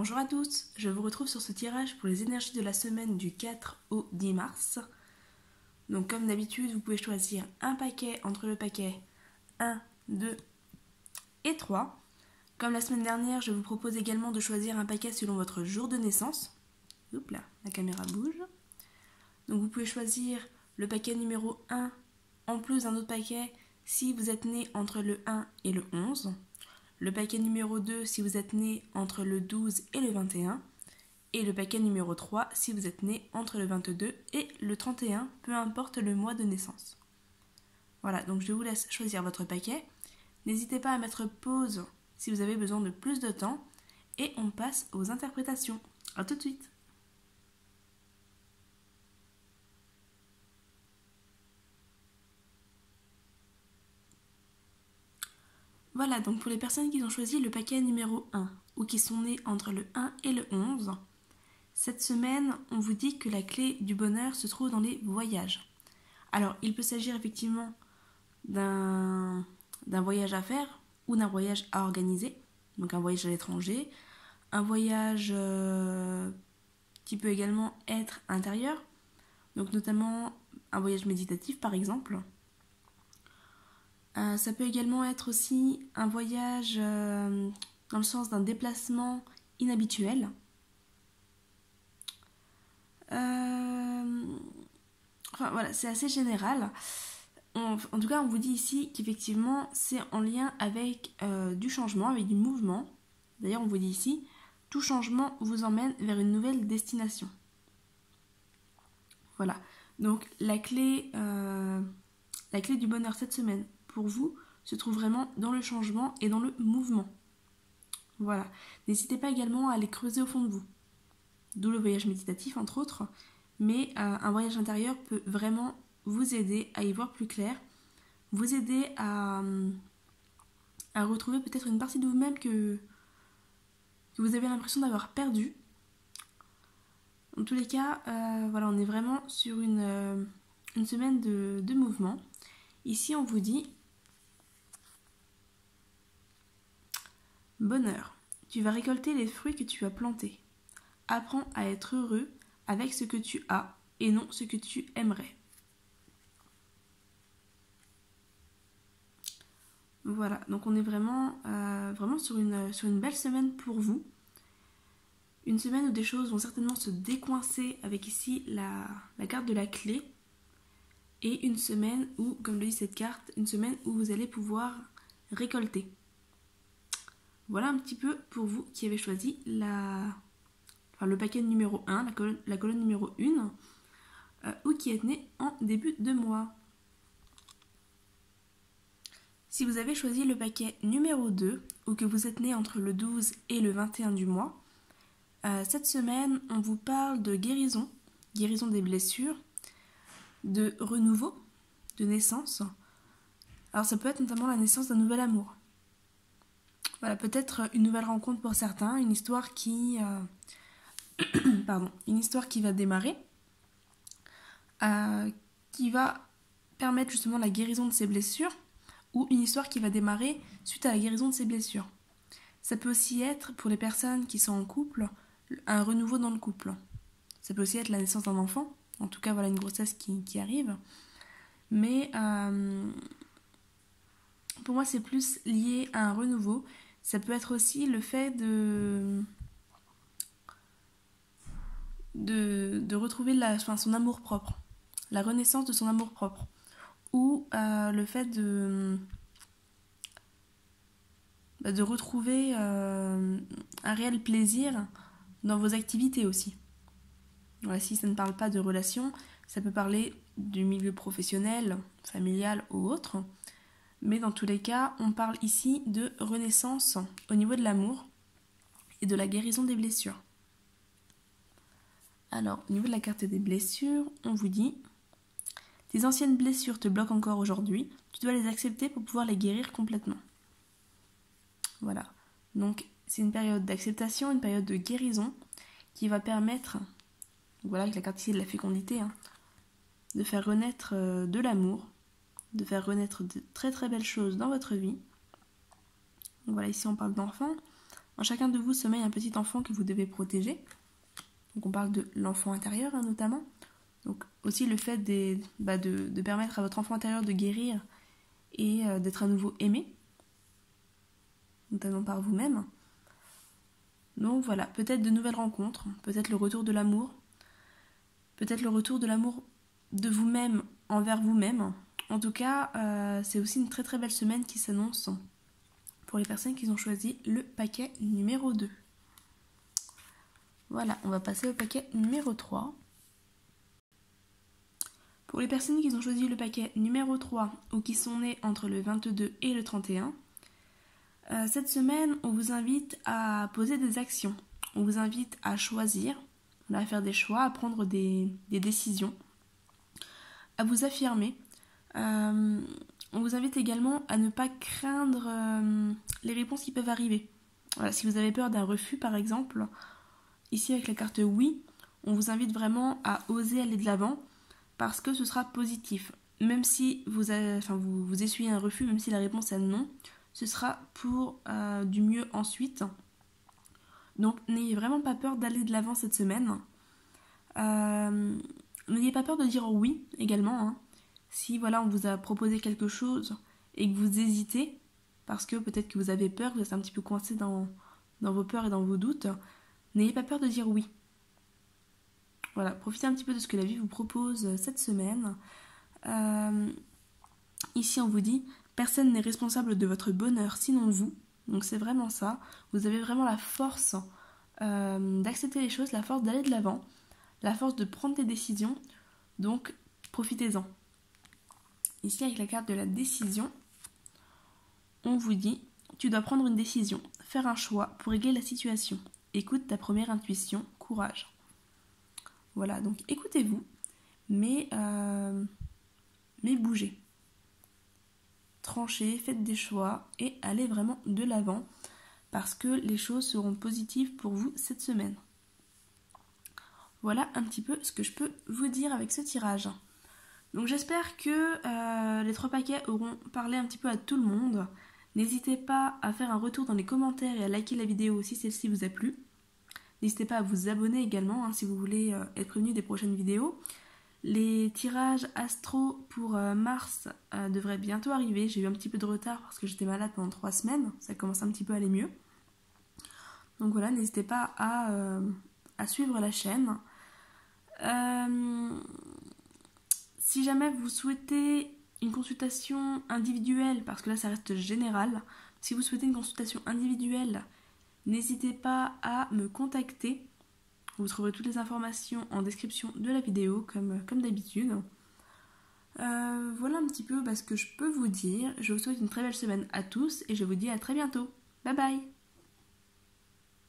Bonjour à tous, je vous retrouve sur ce tirage pour les énergies de la semaine du 4 au 10 mars. Donc comme d'habitude, vous pouvez choisir un paquet entre le paquet 1, 2 et 3. Comme la semaine dernière, je vous propose également de choisir un paquet selon votre jour de naissance. Oups là, la caméra bouge. Donc vous pouvez choisir le paquet numéro 1 en plus d'un autre paquet si vous êtes né entre le 1 et le 11. Le paquet numéro 2 si vous êtes né entre le 12 et le 21. Et le paquet numéro 3 si vous êtes né entre le 22 et le 31, peu importe le mois de naissance. Voilà, donc je vous laisse choisir votre paquet. N'hésitez pas à mettre pause si vous avez besoin de plus de temps. Et on passe aux interprétations. A tout de suite. Voilà, donc pour les personnes qui ont choisi le paquet numéro 1 ou qui sont nées entre le 1 et le 11, cette semaine, on vous dit que la clé du bonheur se trouve dans les voyages. Alors, il peut s'agir effectivement d'un voyage à faire ou d'un voyage à organiser, donc un voyage à l'étranger, un voyage qui peut également être intérieur, donc notamment un voyage méditatif par exemple. Ça peut également être aussi un voyage dans le sens d'un déplacement inhabituel. Enfin voilà, c'est assez général. En tout cas, on vous dit ici qu'effectivement, c'est en lien avec du changement, avec du mouvement. D'ailleurs, on vous dit ici, tout changement vous emmène vers une nouvelle destination. Voilà. Donc, la clé du bonheur cette semaine, pour vous, se trouve vraiment dans le changement et dans le mouvement. Voilà. N'hésitez pas également à aller creuser au fond de vous. D'où le voyage méditatif, entre autres. Mais un voyage intérieur peut vraiment vous aider à y voir plus clair, vous aider à retrouver peut-être une partie de vous-même que vous avez l'impression d'avoir perdue. En tous les cas, voilà, on est vraiment sur une semaine de mouvement. Ici, on vous dit bonheur. Tu vas récolter les fruits que tu as plantés. Apprends à être heureux avec ce que tu as et non ce que tu aimerais. Voilà, donc on est vraiment sur une belle semaine pour vous. Une semaine où des choses vont certainement se décoincer avec ici la carte de la clé. Et une semaine où, comme le dit cette carte, une semaine où vous allez pouvoir récolter. Voilà un petit peu pour vous qui avez choisi le paquet numéro 1, la colonne numéro 1, ou qui êtes né en début de mois. Si vous avez choisi le paquet numéro 2, ou que vous êtes né entre le 12 et le 21 du mois, cette semaine, on vous parle de guérison des blessures, de renouveau, de naissance. Alors ça peut être notamment la naissance d'un nouvel amour. Voilà, peut-être une nouvelle rencontre pour certains, une histoire qui va démarrer, qui va permettre justement la guérison de ces blessures, ou une histoire qui va démarrer suite à la guérison de ces blessures. Ça peut aussi être, pour les personnes qui sont en couple, un renouveau dans le couple. Ça peut aussi être la naissance d'un enfant, en tout cas voilà une grossesse qui arrive. Mais pour moi c'est plus lié à un renouveau. Ça peut être aussi le fait de retrouver son amour-propre, la renaissance de son amour-propre, ou le fait de retrouver un réel plaisir dans vos activités aussi. Voilà, si ça ne parle pas de relation, ça peut parler du milieu professionnel, familial ou autre. Mais dans tous les cas, on parle ici de renaissance au niveau de l'amour et de la guérison des blessures. Alors, au niveau de la carte des blessures, on vous dit « Tes anciennes blessures te bloquent encore aujourd'hui, tu dois les accepter pour pouvoir les guérir complètement. » Voilà, donc c'est une période d'acceptation, une période de guérison qui va permettre, voilà avec la carte ici de la fécondité, de faire renaître de l'amour, de faire renaître de très très belles choses dans votre vie. Donc voilà, ici on parle d'enfants, En chacun de vous sommeille un petit enfant que vous devez protéger. Donc on parle de l'enfant intérieur notamment. Donc aussi le fait de permettre à votre enfant intérieur de guérir et d'être à nouveau aimé, notamment par vous-même. Donc voilà, peut-être de nouvelles rencontres, peut-être le retour de l'amour, peut-être le retour de l'amour de vous-même envers vous-même. En tout cas, c'est aussi une très très belle semaine qui s'annonce pour les personnes qui ont choisi le paquet numéro 2. Voilà, on va passer au paquet numéro 3. Pour les personnes qui ont choisi le paquet numéro 3 ou qui sont nées entre le 22 et le 31, cette semaine, on vous invite à poser des actions. On vous invite à choisir, à faire des choix, à prendre des décisions, à vous affirmer. On vous invite également à ne pas craindre les réponses qui peuvent arriver. Voilà, si vous avez peur d'un refus, par exemple, ici avec la carte oui, on vous invite vraiment à oser aller de l'avant parce que ce sera positif. Même si vous essuyez un refus, même si la réponse est non, ce sera pour du mieux ensuite. Donc n'ayez vraiment pas peur d'aller de l'avant cette semaine. N'ayez pas peur de dire oui également. Hein. Si voilà, on vous a proposé quelque chose et que vous hésitez, parce que peut-être que vous avez peur, vous êtes un petit peu coincé dans vos peurs et dans vos doutes, n'ayez pas peur de dire oui. Voilà, profitez un petit peu de ce que la vie vous propose cette semaine. Ici, on vous dit, personne n'est responsable de votre bonheur sinon vous. Donc c'est vraiment ça. Vous avez vraiment la force d'accepter les choses, la force d'aller de l'avant, la force de prendre des décisions. Donc profitez-en. Ici, avec la carte de la décision, on vous dit, tu dois prendre une décision, faire un choix pour régler la situation. Écoute ta première intuition, courage. Voilà, donc écoutez-vous, mais bougez. Tranchez, faites des choix et allez vraiment de l'avant parce que les choses seront positives pour vous cette semaine. Voilà un petit peu ce que je peux vous dire avec ce tirage. Donc j'espère que les 3 paquets auront parlé un petit peu à tout le monde. N'hésitez pas à faire un retour dans les commentaires et à liker la vidéo si celle-ci vous a plu. N'hésitez pas à vous abonner également si vous voulez être prévenu des prochaines vidéos. Les tirages astro pour mars devraient bientôt arriver. J'ai eu un petit peu de retard parce que j'étais malade pendant 3 semaines. Ça commence un petit peu à aller mieux. Donc voilà, n'hésitez pas à suivre la chaîne. Si jamais vous souhaitez une consultation individuelle, parce que là ça reste général, si vous souhaitez une consultation individuelle, n'hésitez pas à me contacter. Vous trouverez toutes les informations en description de la vidéo, comme d'habitude. Voilà un petit peu ce que je peux vous dire. Je vous souhaite une très belle semaine à tous et je vous dis à très bientôt. Bye bye!